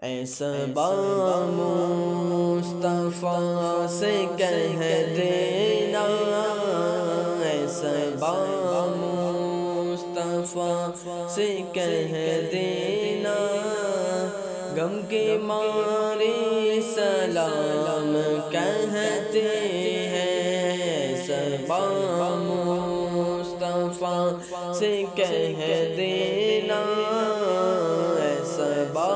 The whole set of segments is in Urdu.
اے صبا مصطفیٰ سے کہہ دینا، اے صبا مصطفیٰ سے کہہ دینا، غم کے مارے سلام کہتے ہیں، صبا مصطفیٰ سے کہہ دینا، صبا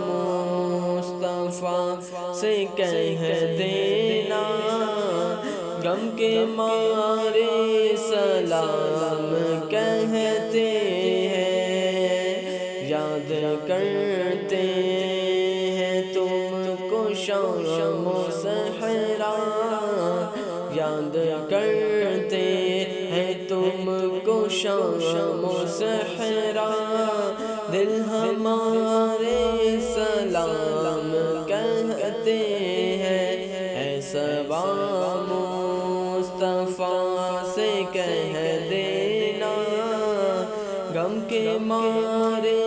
مصطفیٰ سے کہہ دینا، غم کے مارے سلام کہتے ہیں، یاد کرتے ہیں تم کو شام و صحرا، یاد کرتے ہیں تم کو شام و صحرا، دل ہمارے سلام کہتے ہیں، اے صبا مصطفیٰ سے کہہ دینا، غم کے مارے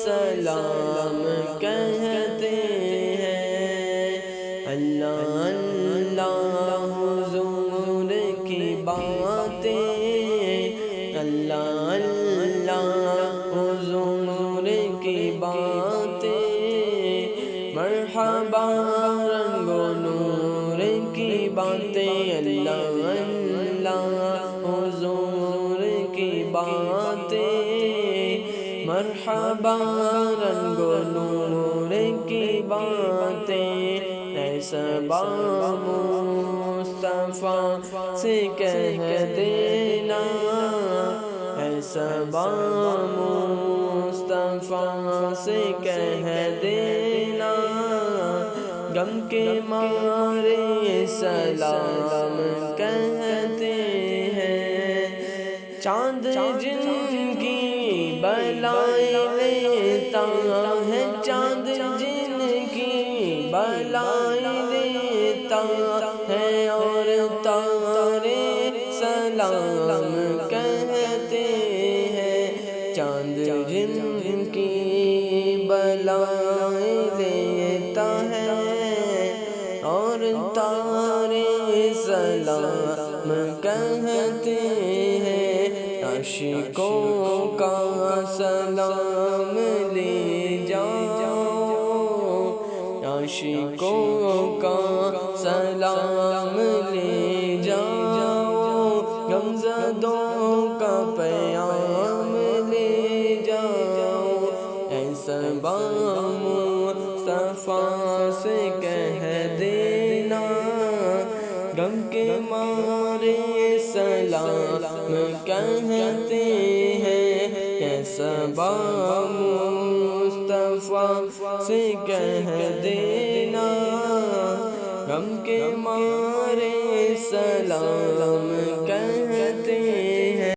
سلام کہتے ہیں، اللہ اللہ حضور کی باتیں، اللہ اللہ حضور کی باتیں، مرحبا رنگ و نور کی باتیں، اللہ اللہ حضور کی باتیں، مرحبا رنگ و نور کی باتیں، اے صبا مصطفیٰ سے کہہ دینا، اے صبا مصطفیٰ سے کہہ دینا، غم کے مارے سلام کہتے ہیں، چاند جن کی بلائیں لیتا ہے، چاند جن کی بلائیں لیتا ہے، اور تارے سلام کہتے ہیں، چاند جن کی بلائیں لیتا ہے، اور تارے سلام کہتے ہیں، عاشقوں کا سلام لے جاؤ، عاشقوں کا سلام لے جاؤ، غمزدوں کا پیام لے جاؤ، اے صبا مصطفیٰ سے کہہ دینا، غم کے مارے سلام کہتے ہیں، اے صبا مصطفیٰ سے کہہ دینا، غم کے مارے سلام کہتے ہیں۔